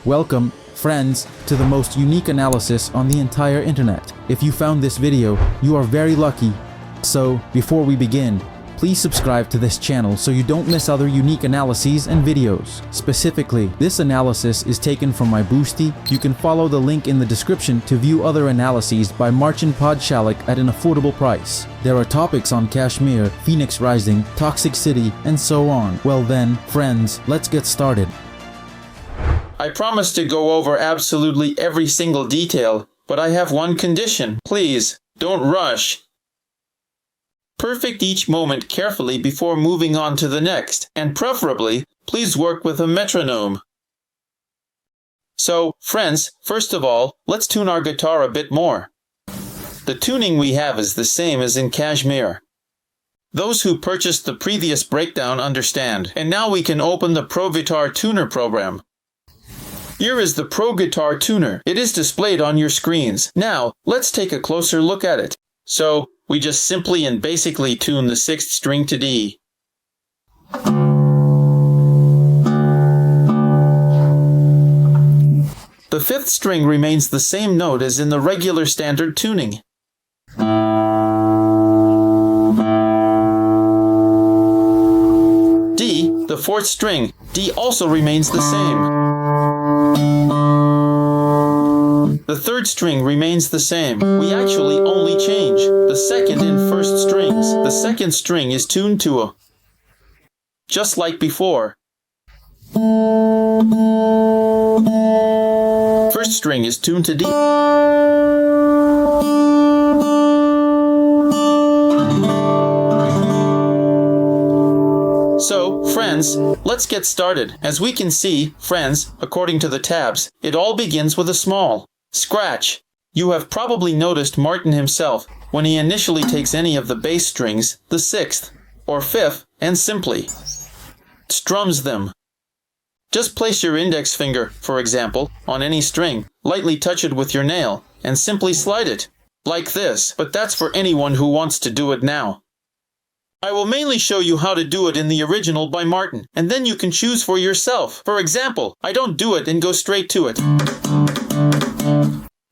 Welcome, friends, to the most unique analysis on the entire internet. If you found this video, you are very lucky. So, before we begin, please subscribe to this channel so you don't miss other unique analyses and videos. Specifically, this analysis is taken from my Boosty. You can follow the link in the description to view other analyses by Marcin at an affordable price. There are topics on Kashmir, Phoenix Rising, Toxic City, and so on. Well then, friends, let's get started. I promise to go over absolutely every single detail, but I have one condition. Please, don't rush. Perfect each moment carefully before moving on to the next, and preferably, please work with a metronome. So, friends, first of all, let's tune our guitar a bit more. The tuning we have is the same as in Kashmir. Those who purchased the previous breakdown understand, and now we can open the Pro Guitar Tuner program. Here is the Pro Guitar Tuner. It is displayed on your screens. Now, let's take a closer look at it. So, we just simply and basically tune the 6th string to D. The 5th string remains the same note as in the regular standard tuning. D, the 4th string, D also remains the same. The 3rd string remains the same. We actually only change the 2nd and 1st strings. The 2nd string is tuned to a, just like before. 1st string is tuned to D. So, friends, let's get started. As we can see, friends, according to the tabs, it all begins with a small scratch. You have probably noticed Martin himself when he initially takes any of the bass strings, the 6th or 5th, and simply strums them. Just place your index finger, for example, on any string, lightly touch it with your nail, and simply slide it, like this, but that's for anyone who wants to do it now. I will mainly show you how to do it in the original by Martin, and then you can choose for yourself. For example, I don't do it and go straight to it.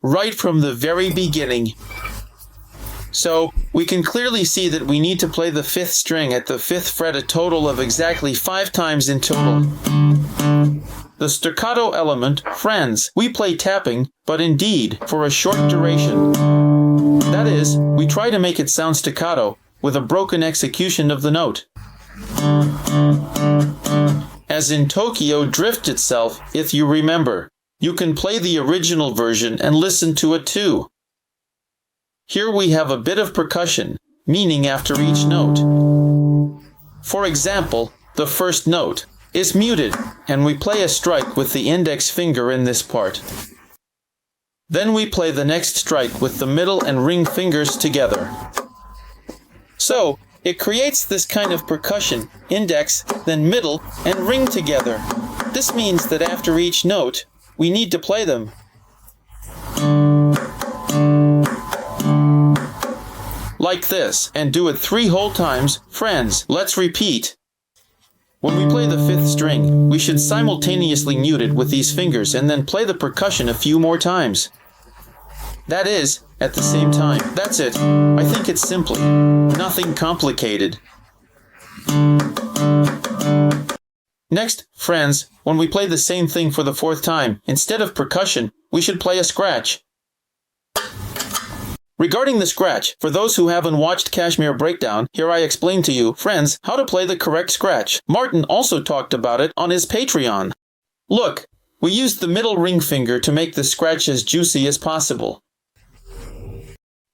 Right from the very beginning. So, we can clearly see that we need to play the 5th string at the 5th fret a total of exactly 5 times in total. The staccato element, friends, we play tapping, but indeed, for a short duration. That is, we try to make it sound staccato, with a broken execution of the note. As in Tokyo Drift itself, if you remember. You can play the original version and listen to it too. Here we have a bit of percussion, meaning after each note. For example, the 1st note is muted, and we play a strike with the index finger in this part. Then we play the next strike with the middle and ring fingers together. So, it creates this kind of percussion, index, then middle, and ring together. This means that after each note, we need to play them. Like this, and do it 3 whole times. Friends, let's repeat. When we play the 5th string, we should simultaneously mute it with these fingers and then play the percussion a few more times. That is, at the same time. That's it. I think it's simply nothing complicated. Next, friends, when we play the same thing for the 4th time, instead of percussion, we should play a scratch. Regarding the scratch, for those who haven't watched Kashmir Breakdown, here I explain to you, friends, how to play the correct scratch. Martin also talked about it on his Patreon. Look, we used the middle ring finger to make the scratch as juicy as possible.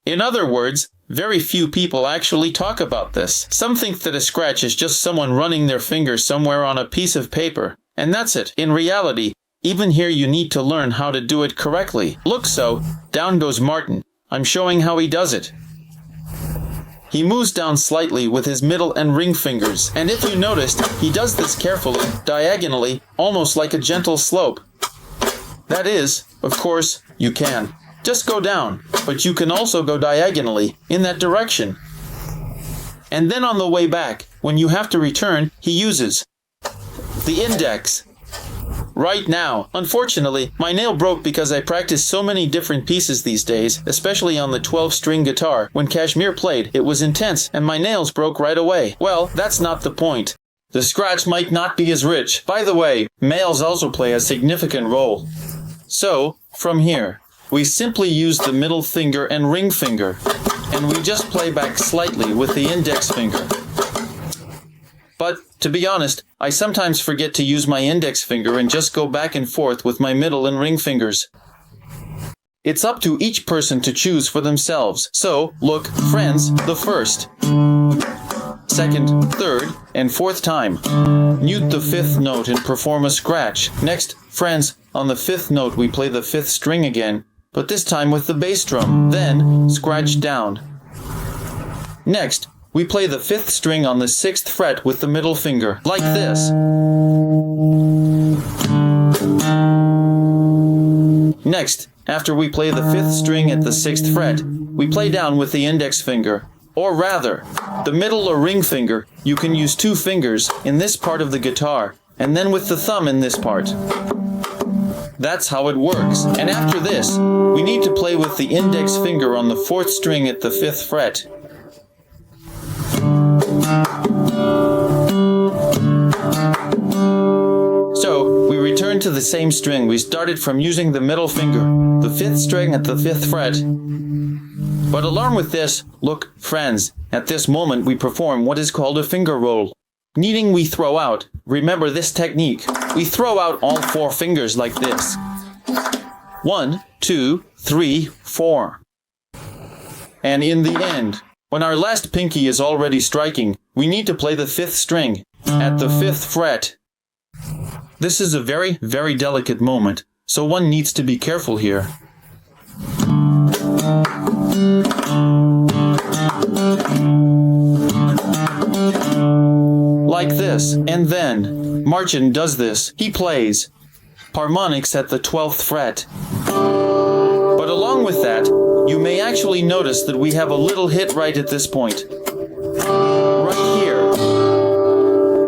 In other words, very few people actually talk about this. Some think that a scratch is just someone running their finger somewhere on a piece of paper, and that's it. In reality, even here you need to learn how to do it correctly. Look, so, down goes Martin. I'm showing how he does it. He moves down slightly with his middle and ring fingers, and if you noticed, he does this carefully, diagonally, almost like a gentle slope. That is, of course, you can. Just go down, but you can also go diagonally, in that direction. And then on the way back, when you have to return, he uses the index, right now. Unfortunately, my nail broke because I practiced so many different pieces these days, especially on the 12-string guitar. When Kashmir played, it was intense, and my nails broke right away. Well, that's not the point. The scratch might not be as rich. By the way, males also play a significant role. So, from here, we simply use the middle finger and ring finger, and we just play back slightly with the index finger. But, to be honest, I sometimes forget to use my index finger and just go back and forth with my middle and ring fingers. It's up to each person to choose for themselves. So, look, friends, the first, second, third, and fourth time. Mute the fifth note and perform a scratch. Next, friends, on the fifth note we play the fifth string again, but this time with the bass drum. Then, scratch down. Next, we play the fifth string on the sixth fret with the middle finger, like this. Next, after we play the fifth string at the sixth fret, we play down with the index finger. Or rather, the middle or ring finger, you can use two fingers in this part of the guitar, and then with the thumb in this part. That's how it works. And after this, we need to play with the index finger on the fourth string at the fifth fret. So, we return to the same string we started from using the middle finger, the fifth string at the fifth fret. But along with this, look, friends, at this moment we perform what is called a finger roll. Meaning we throw out. Remember this technique. We throw out all four fingers like this. 1, 2, 3, 4. And in the end, when our last pinky is already striking, we need to play the fifth string at the fifth fret. This is a very, very delicate moment, so one needs to be careful here. Like this, and then, Marcin does this. He plays harmonics at the 12th fret. But along with that, you may actually notice that we have a little hit right at this point. Right here.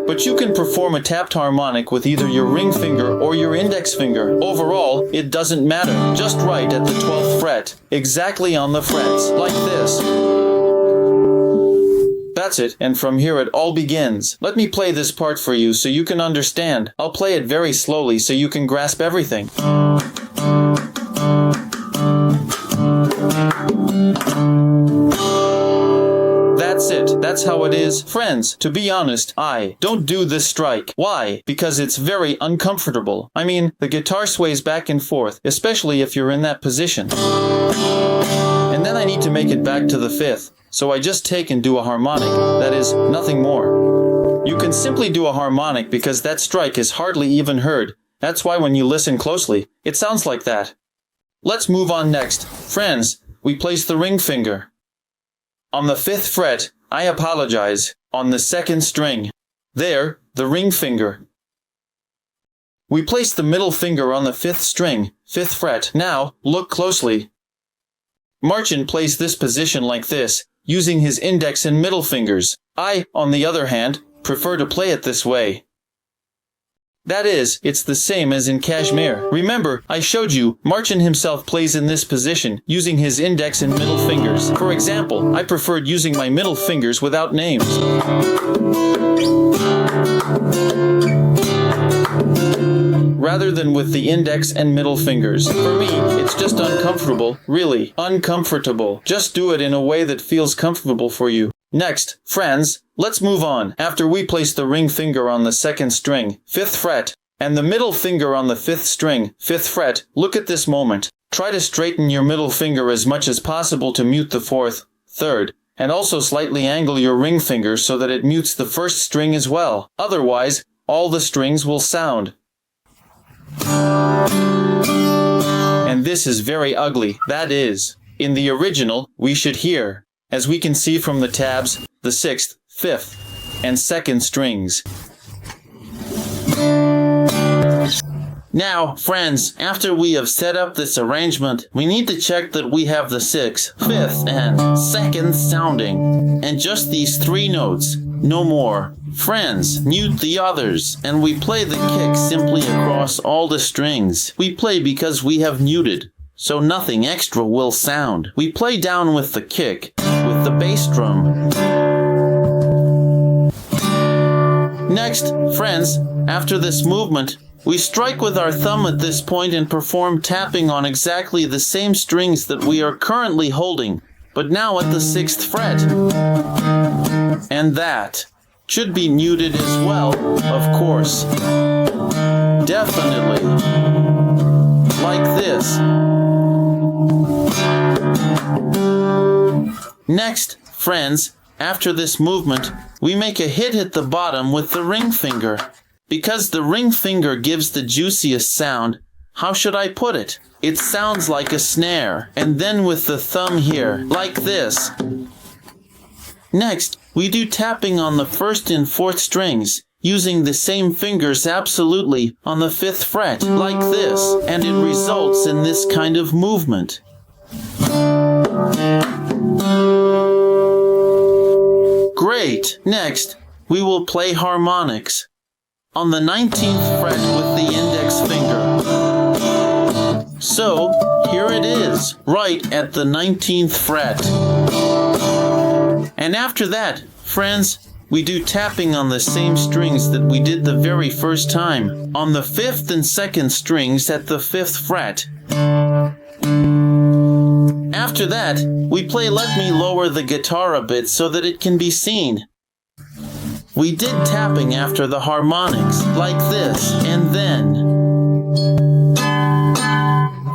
But you can perform a tapped harmonic with either your ring finger or your index finger. Overall, it doesn't matter. Just right at the 12th fret. Exactly on the frets. Like this. That's it, and from here it all begins. Let me play this part for you so you can understand. I'll play it very slowly so you can grasp everything. That's it. That's how it is. Friends, to be honest, I don't do this strike. Why? Because it's very uncomfortable. I mean, the guitar sways back and forth, especially if you're in that position. And then I need to make it back to the fifth. So I just take and do a harmonic. That is, nothing more. You can simply do a harmonic because that strike is hardly even heard. That's why when you listen closely, it sounds like that. Let's move on next. Friends, we place the ring finger on the fifth fret. I apologize. On the second string. There, the ring finger. We place the middle finger on the fifth string, fifth fret. Now, look closely. Marcin plays this position like this, using his index and middle fingers. I, on the other hand, prefer to play it this way. That is, it's the same as in Kashmir. Remember, I showed you, Marcin himself plays in this position, using his index and middle fingers. For example, I preferred using my middle fingers without names. Rather than with the index and middle fingers. For me, it's just uncomfortable. Really, uncomfortable. Just do it in a way that feels comfortable for you. Next, friends, let's move on. After we place the ring finger on the second string, fifth fret, and the middle finger on the fifth string, fifth fret, look at this moment. Try to straighten your middle finger as much as possible to mute the fourth, third, and also slightly angle your ring finger so that it mutes the first string as well. Otherwise, all the strings will sound. And this is very ugly. That is, in the original, we should hear, as we can see from the tabs, the sixth, fifth, and second strings. Now, friends, after we have set up this arrangement, we need to check that we have the sixth, fifth, and second sounding, and just these three notes. no more. Friends, mute the others, and we play the kick simply across all the strings. We play because we have muted, so nothing extra will sound. We play down with the kick, with the bass drum. Next, friends, after this movement, we strike with our thumb at this point and perform tapping on exactly the same strings that we are currently holding, but now at the 6th fret. And that should be muted as well, of course. Definitely. Like this. Next, friends, after this movement, we make a hit at the bottom with the ring finger. Because the ring finger gives the juiciest sound, how should I put it? It sounds like a snare. And then with the thumb here, like this. Next, we do tapping on the 1st and 4th strings, using the same fingers absolutely on the 5th fret, like this, and it results in this kind of movement. Great! Next, we will play harmonics. On the 19th fret with the index finger. So, here it is, right at the 19th fret. And after that, friends, we do tapping on the same strings that we did the very first time, on the 5th and 2nd strings at the 5th fret. After that, we play Let Me Lower the Guitar a bit so that it can be seen. We did tapping after the harmonics, like this, and then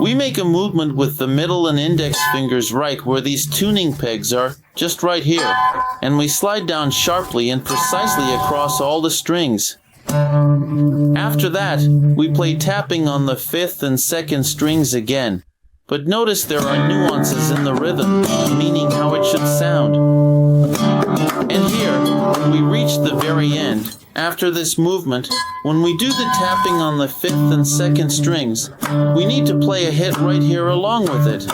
we make a movement with the middle and index fingers right where these tuning pegs are, just right here, and we slide down sharply and precisely across all the strings. After that, we play tapping on the 5th and 2nd strings again, but notice there are nuances in the rhythm, meaning how it should sound. And here, when we reach the very end, after this movement, when we do the tapping on the 5th and 2nd strings, we need to play a hit right here along with it,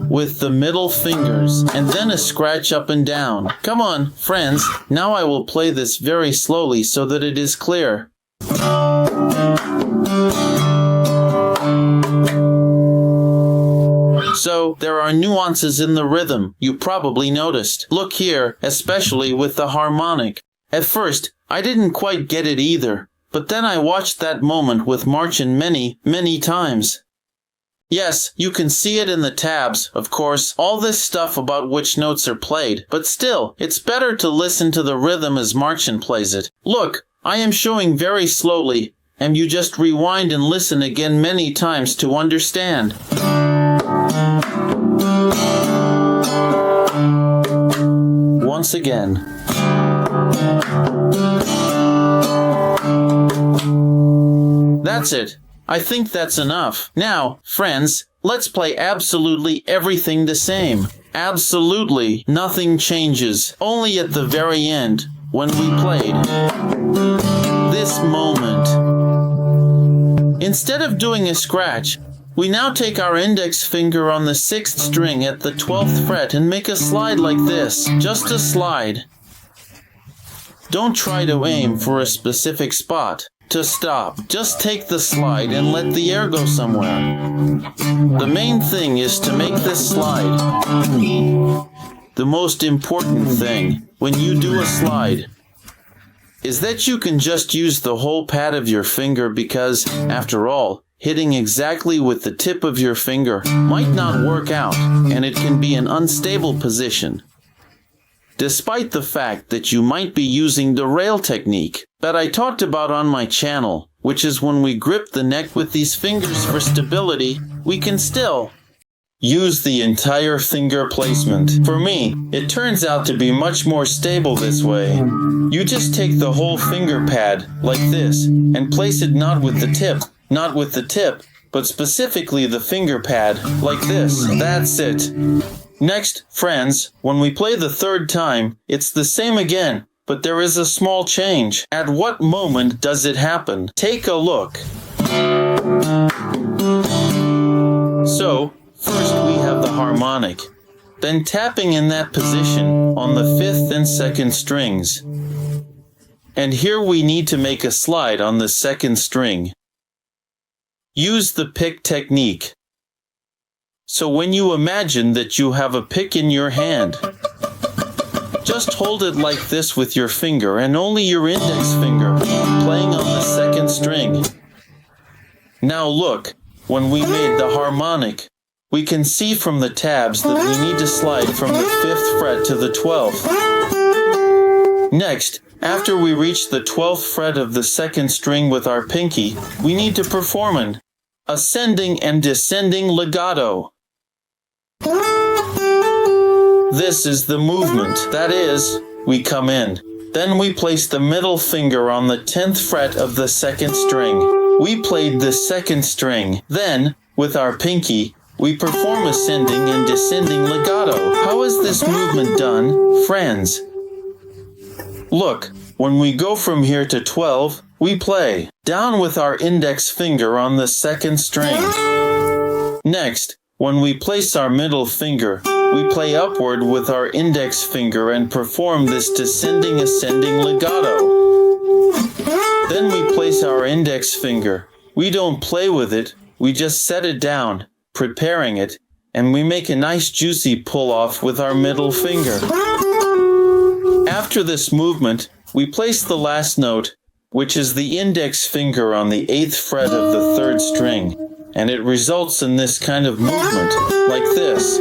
with the middle fingers, and then a scratch up and down. Come on, friends, now I will play this very slowly so that it is clear. So, there are nuances in the rhythm, you probably noticed. Look here, especially with the harmonic. At first, I didn't quite get it either, but then I watched that moment with Marcin many, many times. Yes, you can see it in the tabs, of course, all this stuff about which notes are played, but still, it's better to listen to the rhythm as Marcin plays it. Look, I am showing very slowly, and you just rewind and listen again many times to understand. Once again. That's it. I think that's enough. Now, friends, let's play absolutely everything the same. Absolutely nothing changes. Only at the very end, when we played this moment. Instead of doing a scratch, we now take our index finger on the 6th string at the 12th fret and make a slide like this. Just a slide. Don't try to aim for a specific spot to stop. Just take the slide and let the air go somewhere. The main thing is to make this slide. The most important thing when you do a slide is that you can just use the whole pad of your finger because, after all, hitting exactly with the tip of your finger might not work out, and it can be an unstable position. Despite the fact that you might be using the rail technique that I talked about on my channel, which is when we grip the neck with these fingers for stability, we can still use the entire finger placement. For me, it turns out to be much more stable this way. You just take the whole finger pad, like this, and place it not with the tip, but specifically the finger pad, like this. That's it. Next, friends, when we play the 3rd time, it's the same again, but there is a small change. At what moment does it happen? Take a look. So, first we have the harmonic. then tapping in that position on the 5th and 2nd strings. And here we need to make a slide on the 2nd string. Use the pick technique. So when you imagine that you have a pick in your hand, just hold it like this with your finger and only your index finger, playing on the 2nd string. Now look, when we made the harmonic, we can see from the tabs that we need to slide from the 5th fret to the 12th. Next, after we reach the 12th fret of the 2nd string with our pinky, we need to perform an ascending and descending legato. This is the movement. That is, we come in. Then we place the middle finger on the 10th fret of the 2nd string. We played the 2nd string. Then, with our pinky, we perform ascending and descending legato. How is this movement done, friends? Look, when we go from here to 12, we play down with our index finger on the 2nd string. Next, when we place our middle finger, we play upward with our index finger and perform this descending ascending legato. Then we place our index finger. We don't play with it, we just set it down, preparing it, and we make a nice juicy pull-off with our middle finger. After this movement, we place the last note, which is the index finger on the 8th fret of the 3rd string, and it results in this kind of movement, like this.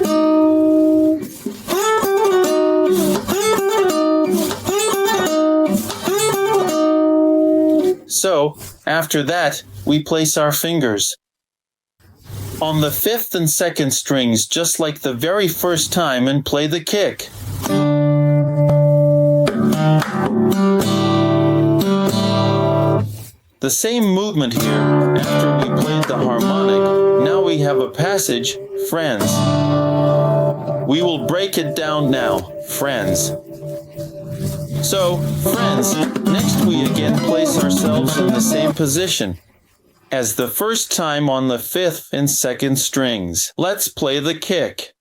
So, after that, we place our fingers on the 5th and 2nd strings just like the very first time and play the kick. The same movement here after we played the harmonic. Now we have a passage, friends. We will break it down now, friends. So, friends, next we again place ourselves in the same position as the first time on the 5th and 2nd strings. Let's play the kick.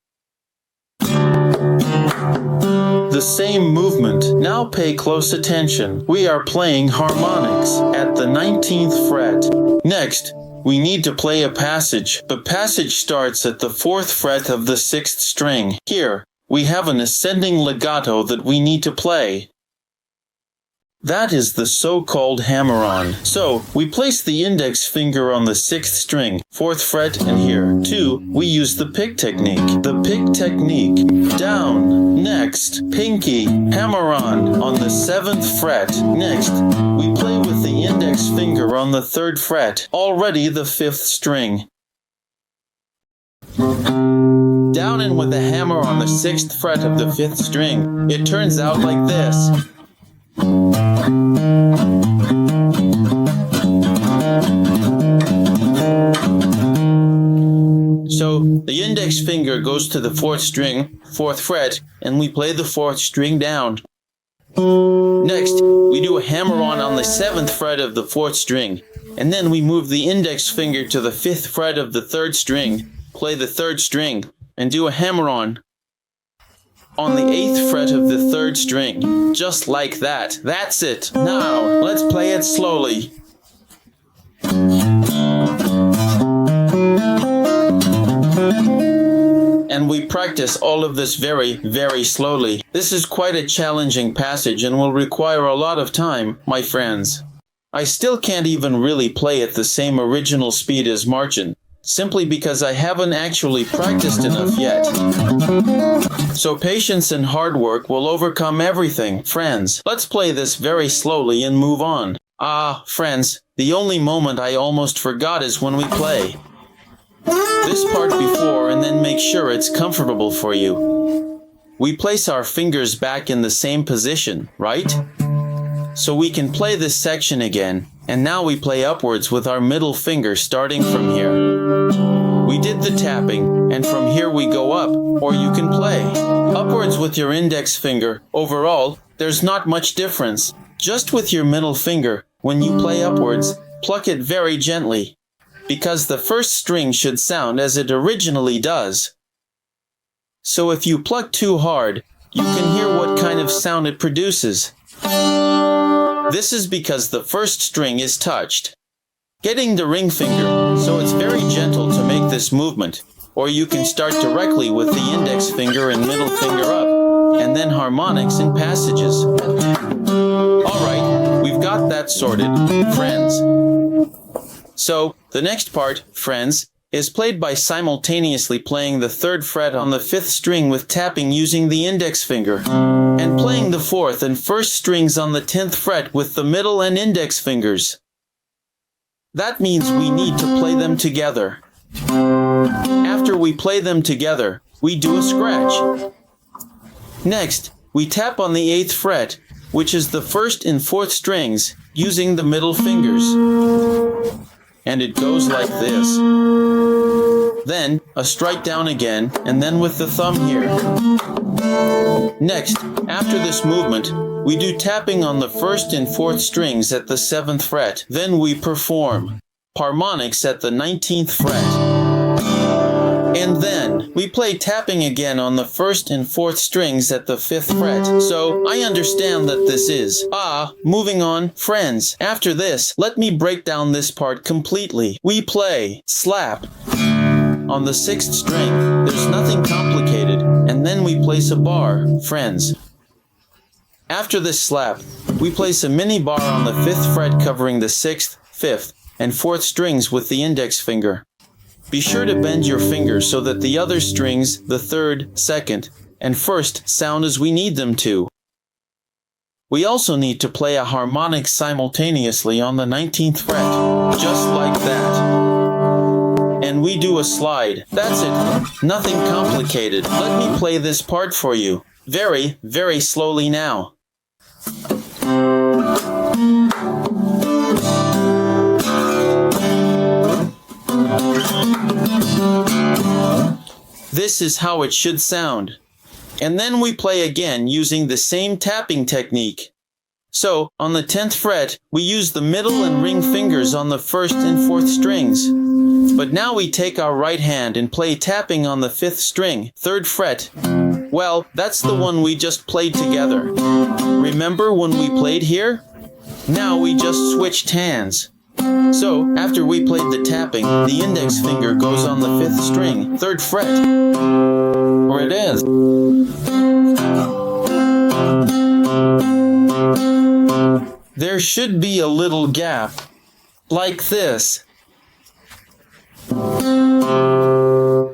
The same movement. Now pay close attention. We are playing harmonics at the 19th fret. Next, we need to play a passage. The passage starts at the 4th fret of the 6th string. Here, we have an ascending legato that we need to play. That is the so-called hammer-on. So, we place the index finger on the 6th string, 4th fret, and here, too, we use the pick technique. The pick technique. Down. Next, pinky, hammer-on the 7th fret. Next, we play with the index finger on the 3rd fret, already the 5th string. Down in with the hammer on the 6th fret of the 5th string. It turns out like this. So, the index finger goes to the 4th string, 4th fret, and we play the 4th string down. Next, we do a hammer-on the 7th fret of the 4th string, and then we move the index finger to the 5th fret of the 3rd string, play the 3rd string, and do a hammer-on the 8th fret of the 3rd string. Just like that. That's it. Now, let's play it slowly. And we practice all of this very, very slowly. This is quite a challenging passage and will require a lot of time, my friends. I still can't even really play at the same original speed as Marcin, simply because I haven't actually practiced enough yet. So patience and hard work will overcome everything, friends. Let's play this very slowly and move on. Ah, friends, the only moment I almost forgot is when we play this part before and then make sure it's comfortable for you. We place our fingers back in the same position, right? So we can play this section again, and now we play upwards with our middle finger starting from here. We did the tapping, and from here we go up, or you can play upwards with your index finger. Overall, there's not much difference. Just with your middle finger, when you play upwards, pluck it very gently, because the first string should sound as it originally does. So if you pluck too hard, you can hear what kind of sound it produces. This is because the first string is touched. Getting the ring finger, so it's very gentle to make this movement, or you can start directly with the index finger and middle finger up, and then harmonics in passages. Alright, we've got that sorted, friends. So, the next part, friends, is played by simultaneously playing the 3rd fret on the 5th string with tapping using the index finger, and playing the 4th and 1st strings on the 10th fret with the middle and index fingers. That means we need to play them together. After we play them together, we do a scratch. Next, we tap on the 8th fret, which is the 1st and 4th strings, using the middle fingers. And it goes like this. Then, a strike down again, and then with the thumb here. Next, after this movement, we do tapping on the 1st and 4th strings at the 7th fret. Then we perform harmonics at the 19th fret. And then, we play tapping again on the 1st and 4th strings at the 5th fret. So, I understand that this is. Moving on, friends. After this, let me break down this part completely. We play slap on the 6th string. There's nothing complicated. And then we place a bar, friends. After this slap, we place a mini bar on the 5th fret covering the 6th, 5th, and 4th strings with the index finger. Be sure to bend your fingers so that the other strings, the 3rd, 2nd, and 1st, sound as we need them to. We also need to play a harmonic simultaneously on the 19th fret, just like that. And we do a slide. That's it. Nothing complicated. Let me play this part for you. Very, very slowly now. This is how it should sound. And then we play again using the same tapping technique. So, on the 10th fret, we use the middle and ring fingers on the 1st and 4th strings. But now we take our right hand and play tapping on the 5th string, 3rd fret. Well, that's the one we just played together. Remember when we played here? Now we just switched hands. So, after we played the tapping, the index finger goes on the 5th string, 3rd fret. Or it is. There should be a little gap, like this.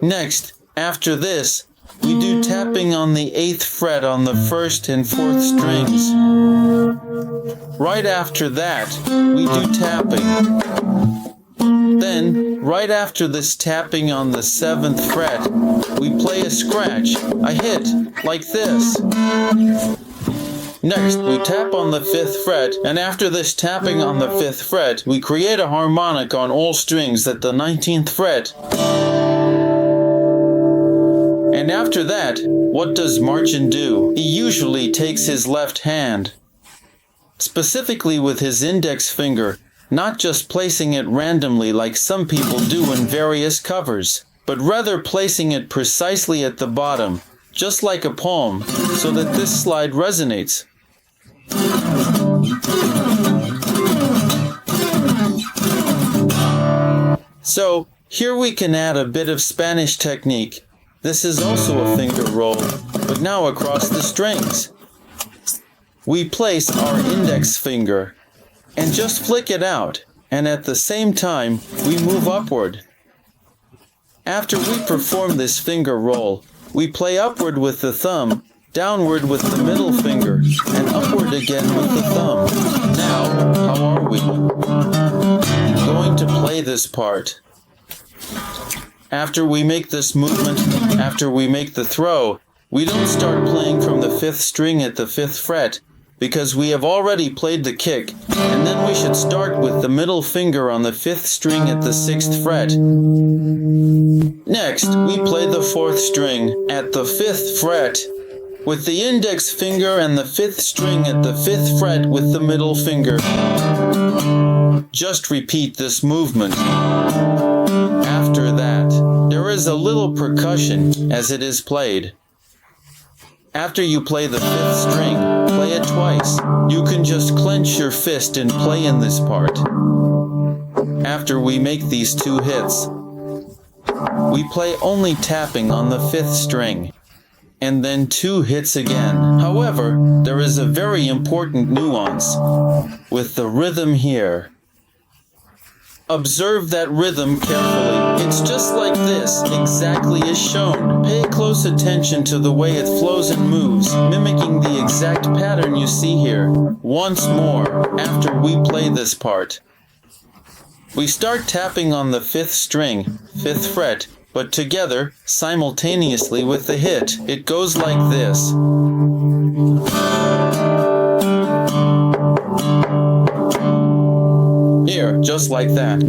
Next, after this, we do tapping on the 8th fret on the 1st and 4th strings. Right after that, we do tapping. Then, right after this tapping on the 7th fret, we play a scratch, a hit, like this. Next, we tap on the 5th fret, and after this tapping on the 5th fret, we create a harmonic on all strings at the 19th fret. And after that, what does Marcin do? He usually takes his left hand, specifically with his index finger, not just placing it randomly like some people do in various covers, but rather placing it precisely at the bottom, just like a palm, so that this slide resonates. So, here we can add a bit of Spanish technique. This is also a finger roll, but now across the strings. We place our index finger and just flick it out, and at the same time, we move upward. After we perform this finger roll, we play upward with the thumb, downward with the middle finger, and upward again with the thumb. Now, how are we? Going to play this part. After we make this movement, after we make the throw, we don't start playing from the 5th string at the 5th fret, because we have already played the kick, and then we should start with the middle finger on the 5th string at the 6th fret. Next, we play the 4th string at the 5th fret, with the index finger and the 5th string at the 5th fret with the middle finger. Just repeat this movement. After that, there is a little percussion as it is played. After you play the 5th string, play it twice. You can just clench your fist and play in this part. After we make these 2 hits, we play only tapping on the 5th string, and then 2 hits again. However, there is a very important nuance with the rhythm here. Observe that rhythm carefully. It's just like this, exactly as shown. Pay close attention to the way it flows and moves, mimicking the exact pattern you see here. Once more, after we play this part. We start tapping on the 5th string, 5th fret, but together, simultaneously with the hit. It goes like this. Here, just like that.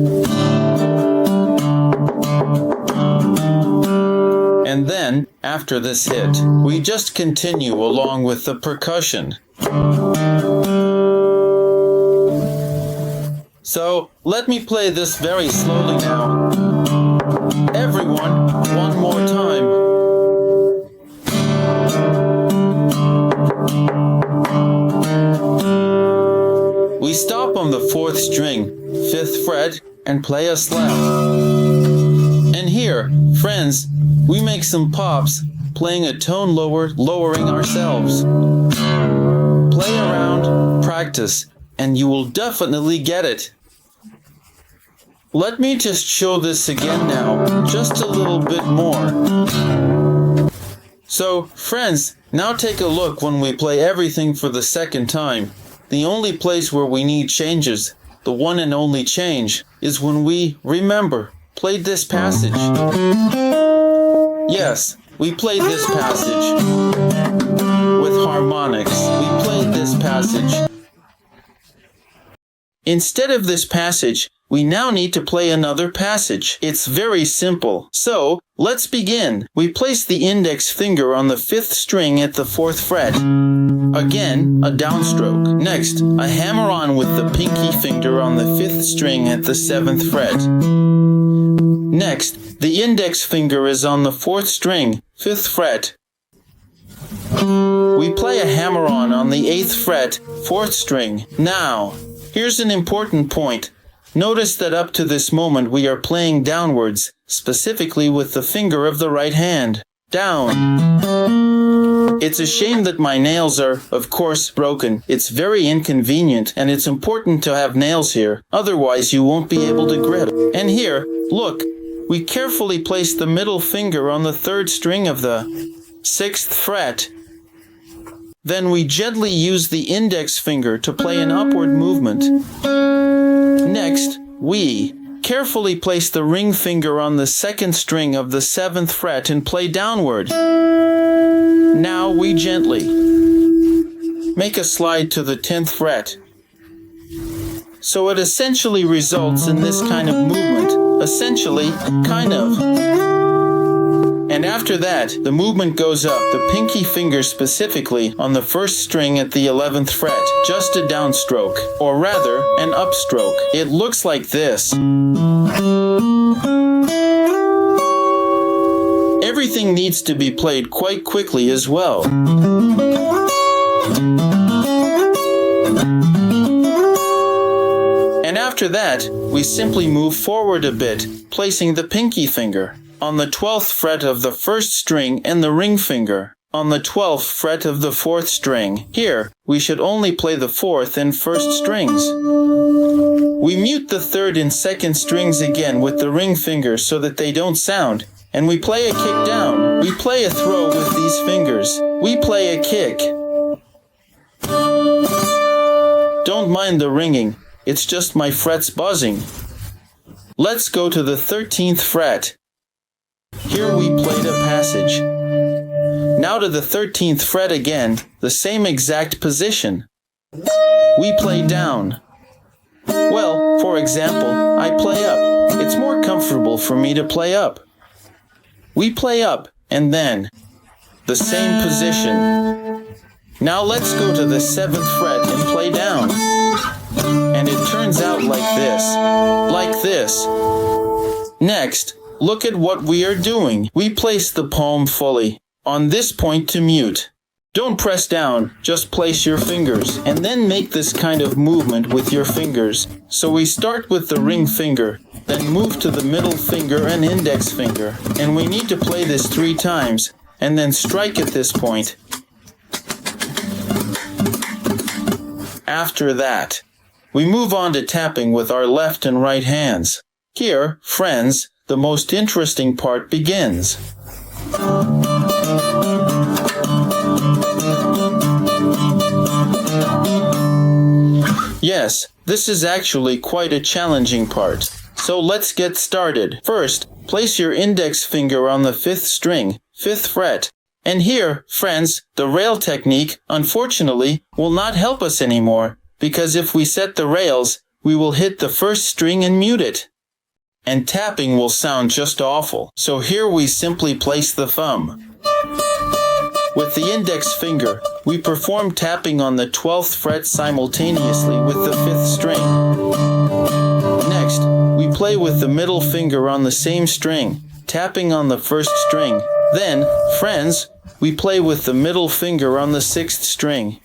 And then, after this hit, we just continue along with the percussion. So, let me play this very slowly now. Everyone, one more time. We stop on the 4th string, 5th fret, and play a slap. And here, friends, we make some pops, playing a tone lower, lowering ourselves. Play around, practice, and you will definitely get it. Let me just show this again now, just a little bit more. So, friends, now take a look when we play everything for the 2nd time. The only place where we need changes, the one and only change, is when we, remember, played this passage. Yes, we played this passage. With harmonics, we played this passage. Instead of this passage, we now need to play another passage. It's very simple. So, let's begin. We place the index finger on the 5th string at the 4th fret. Again, a downstroke. Next, a hammer-on with the pinky finger on the 5th string at the 7th fret. Next, the index finger is on the 4th string, 5th fret. We play a hammer-on on the 8th fret, 4th string. Now, here's an important point. Notice that up to this moment we are playing downwards, specifically with the finger of the right hand. Down. It's a shame that my nails are, of course, broken. It's very inconvenient, and it's important to have nails here. Otherwise, you won't be able to grip. And here, look, we carefully place the middle finger on the 3rd string of the 6th fret. Then we gently use the index finger to play an upward movement. Next, we carefully place the ring finger on the 2nd string of the 7th fret and play downward. Now we gently make a slide to the 10th fret. So it essentially results in this kind of movement. Essentially, kind of. And after that, the movement goes up, the pinky finger specifically, on the 1st string at the 11th fret. Just a downstroke, or rather, an upstroke. It looks like this. Everything needs to be played quite quickly as well. And after that, we simply move forward a bit, placing the pinky finger on the 12th fret of the 1st string and the ring finger on the 12th fret of the 4th string. Here, we should only play the 4th and 1st strings. We mute the 3rd and 2nd strings again with the ring finger so that they don't sound, and we play a kick down. We play a throw with these fingers. We play a kick. Don't mind the ringing, it's just my frets buzzing. Let's go to the 13th fret. Here we played a passage. Now to the 13th fret again, the same exact position. We play down. Well, for example, I play up. It's more comfortable for me to play up. We play up, and then the same position. Now let's go to the 7th fret and play down. And it turns out like this. Like this. Next, Look at what we are doing. We place the palm fully on this point to mute. Don't press down, just place your fingers, and then make this kind of movement with your fingers. So we start with the ring finger, then move to the middle finger and index finger, and we need to play this 3 times, and then strike at this point. After that, we move on to tapping with our left and right hands. Here, friends, the most interesting part begins. Yes, this is actually quite a challenging part. So let's get started. First, place your index finger on the 5th string, 5th fret. And here, friends, the rail technique, unfortunately, will not help us anymore, because if we set the rails, we will hit the 1st string and mute it. And tapping will sound just awful. So here we simply place the thumb. With the index finger, we perform tapping on the 12th fret simultaneously with the 5th string. Next, we play with the middle finger on the same string, tapping on the 1st string. Then, friends, we play with the middle finger on the 6th string.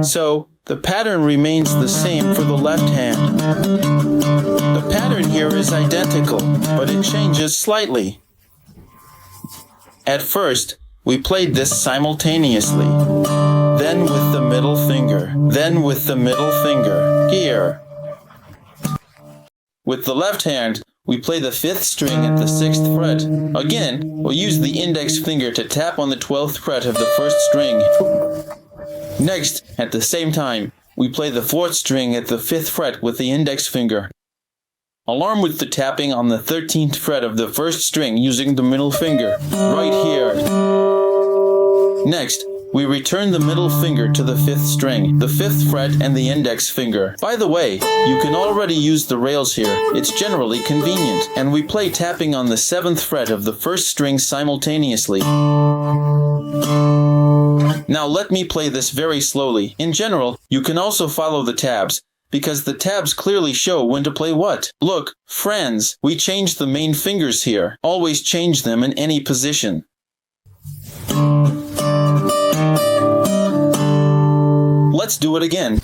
So, the pattern remains the same for the left hand. The pattern here is identical, but it changes slightly. At first, we played this simultaneously, then with the middle finger, then with the middle finger, here. With the left hand, we play the 5th string at the 6th fret. Again, we'll use the index finger to tap on the 12th fret of the 1st string. Next, at the same time, we play the 4th string at the 5th fret with the index finger, along with the tapping on the 13th fret of the 1st string using the middle finger, right here. Next, we return the middle finger to the 5th string, the 5th fret and the index finger. By the way, you can already use the rails here. It's generally convenient. And we play tapping on the 7th fret of the 1st string simultaneously. Now let me play this very slowly. In general, you can also follow the tabs, because the tabs clearly show when to play what. Look, friends, we changed the main fingers here. Always change them in any position. Let's do it again.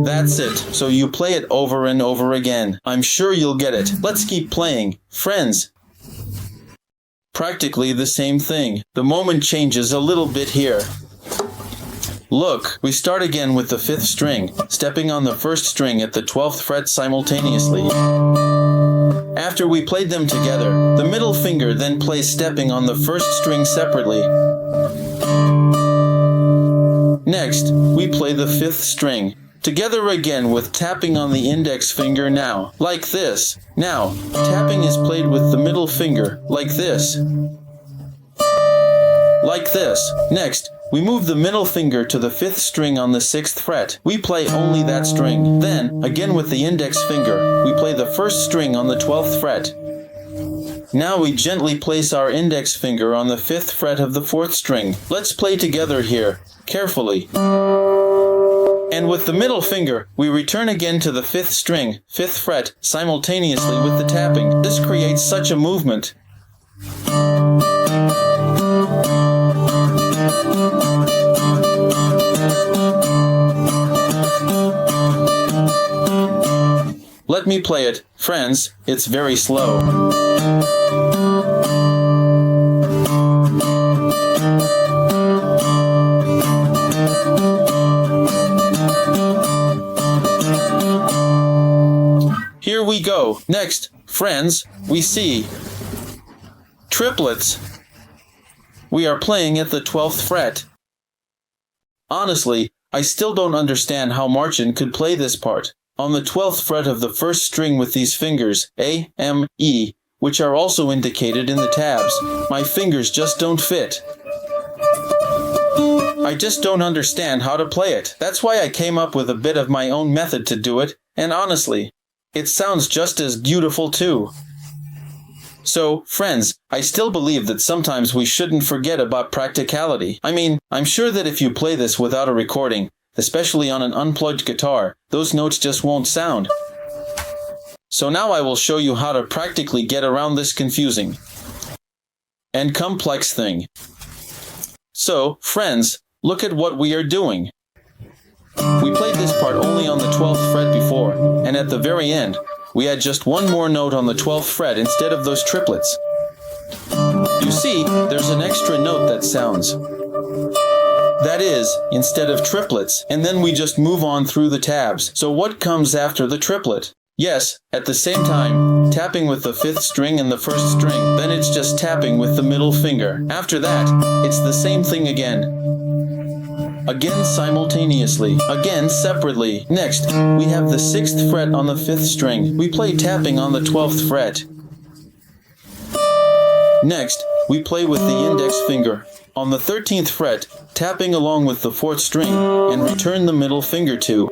That's it. So you play it over and over again. I'm sure you'll get it. Let's keep playing. Friends. Practically the same thing. The moment changes a little bit here. Look, we start again with the 5th string, stepping on the 1st string at the 12th fret simultaneously. After we played them together, the middle finger then plays stepping on the 1st string separately. Next, we play the 5th string, together again with tapping on the index finger now, like this. Now, tapping is played with the middle finger, like this. Like this. Next, we move the middle finger to the 5th string on the 6th fret. We play only that string. Then, again with the index finger, we play the 1st string on the 12th fret. Now we gently place our index finger on the 5th fret of the 4th string. Let's play together here, carefully. And with the middle finger, we return again to the 5th string, 5th fret, simultaneously with the tapping. This creates such a movement. Let me play it, friends, it's very slow. Here we go. Next, friends, we see triplets. We are playing at the 12th fret. Honestly, I still don't understand how Marcin could play this part. On the 12th fret of the 1st string with these fingers, A, M, E, which are also indicated in the tabs, my fingers just don't fit. I just don't understand how to play it. That's why I came up with a bit of my own method to do it, and honestly, it sounds just as beautiful too. So, friends, I still believe that sometimes we shouldn't forget about practicality. I mean, I'm sure that if you play this without a recording, especially on an unplugged guitar, those notes just won't sound. So now I will show you how to practically get around this confusing and complex thing. So, friends, look at what we are doing. We played this part only on the 12th fret before, and at the very end, we had just one more note on the 12th fret instead of those triplets. You see, there's an extra note that sounds. That is, instead of triplets, and then we just move on through the tabs. So what comes after the triplet? Yes, at the same time, tapping with the 5th string and the 1st string, then it's just tapping with the middle finger. After that, it's the same thing again. Again simultaneously, again separately. Next, we have the 6th fret on the 5th string. We play tapping on the 12th fret. Next, we play with the index finger on the 13th fret, tapping along with the 4th string, and return the middle finger to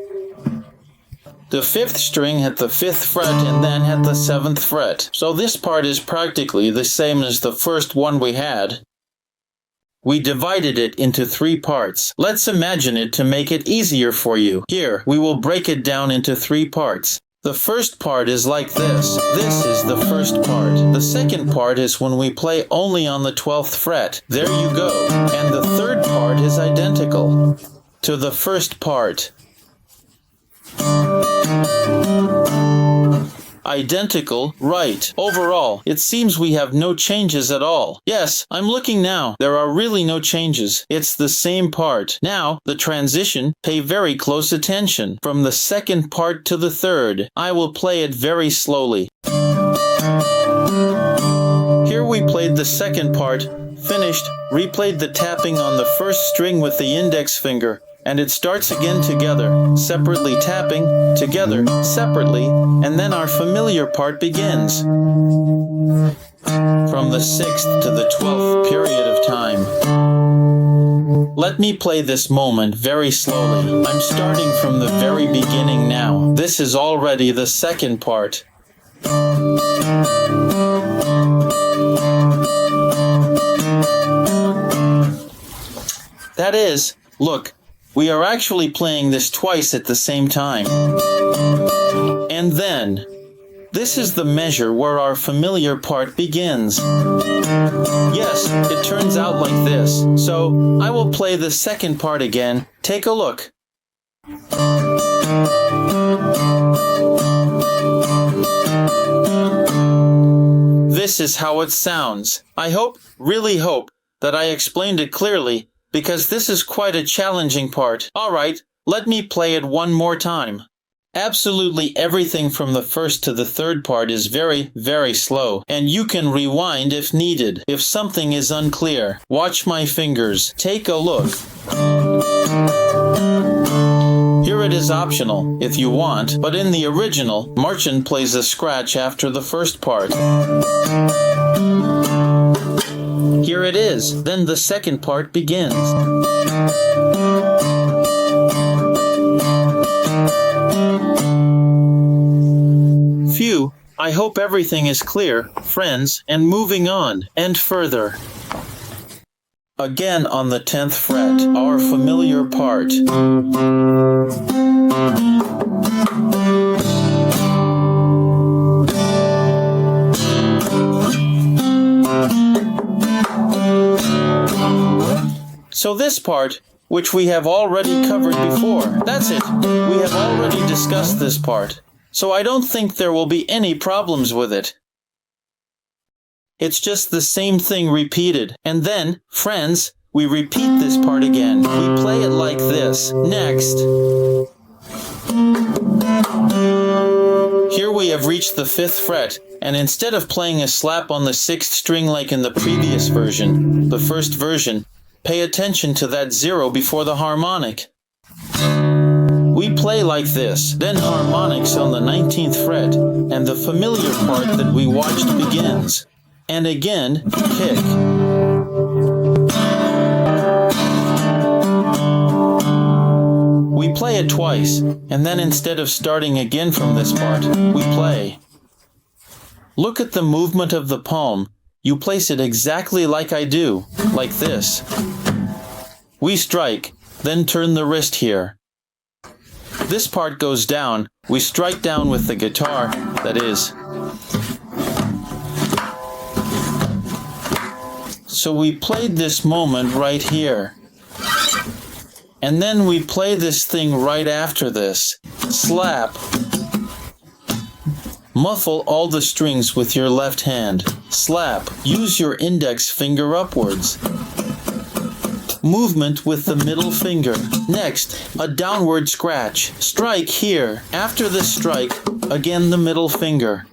the 5th string at the 5th fret and then at the 7th fret. So this part is practically the same as the first one we had. We divided it into 3 parts. Let's imagine it to make it easier for you. Here, we will break it down into 3 parts. The first part is like this. This is the first part. The second part is when we play only on the 12th fret. There you go. And the third part is identical to the first part. Identical, right. Overall, it seems we have no changes at all. Yes, I'm looking now. There are really no changes. It's the same part. Now, the transition, pay very close attention. From the second part to the third, I will play it very slowly. Here we played the second part, finished, replayed the tapping on the 1st string with the index finger. And it starts again together, separately tapping, together, separately, and then our familiar part begins. From the 6th to the 12th period of time. Let me play this moment very slowly. I'm starting from the very beginning now. This is already the second part. That is, look. We are actually playing this twice at the same time. And then, this is the measure where our familiar part begins. Yes, it turns out like this. So, I will play the second part again. Take a look. This is how it sounds. I hope, really hope, that I explained it clearly, because this is quite a challenging part. Alright, let me play it one more time. Absolutely everything from the first to the third part is very, very slow, and you can rewind if needed, if something is unclear. Watch my fingers. Take a look. Here it is optional, if you want, but in the original, Marcin plays a scratch after the first part. Here it is. Then the second part begins. Phew, I hope everything is clear, friends, and moving on, and further. Again on the 10th fret, our familiar part. So this part, which we have already covered before, that's it. We have already discussed this part. So I don't think there will be any problems with it. It's just the same thing repeated. And then, friends, we repeat this part again. We play it like this. Next. Here we have reached the 5th fret, and instead of playing a slap on the 6th string like in the previous version, the first version, pay attention to that 0 before the harmonic. We play like this, then harmonics on the 19th fret, and the familiar part that we watched begins. And again, kick. We play it twice, and then instead of starting again from this part, we play. Look at the movement of the palm. You place it exactly like I do, like this. We strike, then turn the wrist here. This part goes down. We strike down with the guitar, that is. So we played this moment right here. And then we play this thing right after this. Slap. Muffle all the strings with your left hand. Slap. Use your index finger upwards. Movement with the middle finger. Next, a downward scratch. Strike here. After the strike, again the middle finger.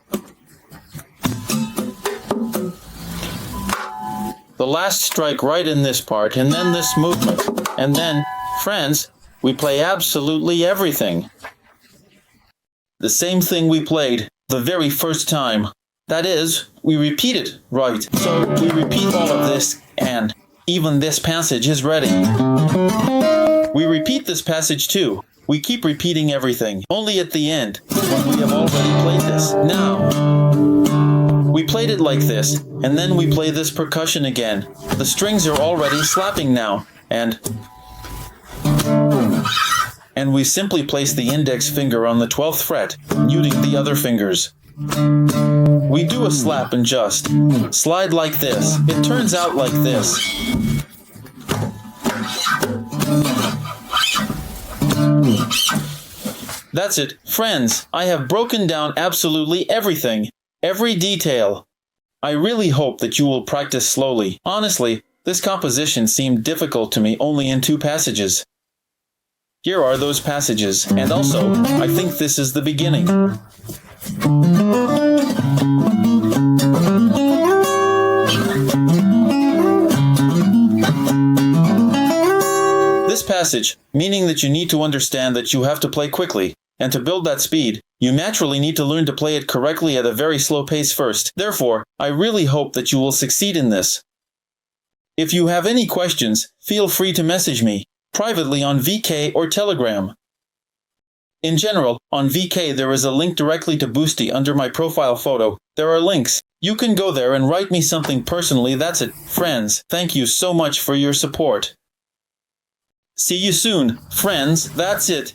The last strike right in this part, and then this movement. And then, friends, we play absolutely everything. The same thing we played the very first time. That is, we repeat it right. So we repeat all of this, and even this passage is ready. We repeat this passage too. We keep repeating everything, only at the end, when we have already played this. Now, we played it like this, and then we play this percussion again. The strings are already slapping now, and we simply place the index finger on the 12th fret, muting the other fingers. We do a slap and just slide like this. It turns out like this. That's it, friends. I have broken down absolutely everything, every detail. I really hope that you will practice slowly. Honestly, this composition seemed difficult to me only in 2 passages. Here are those passages, and also, I think this is the beginning. This passage, meaning that you need to understand that you have to play quickly, and to build that speed, you naturally need to learn to play it correctly at a very slow pace first. Therefore, I really hope that you will succeed in this. If you have any questions, feel free to message me privately on VK or Telegram. In general, on VK there is a link directly to Boosty under my profile photo. There are links. You can go there and write me something personally. That's it. Friends, thank you so much for your support. See you soon. Friends, that's it.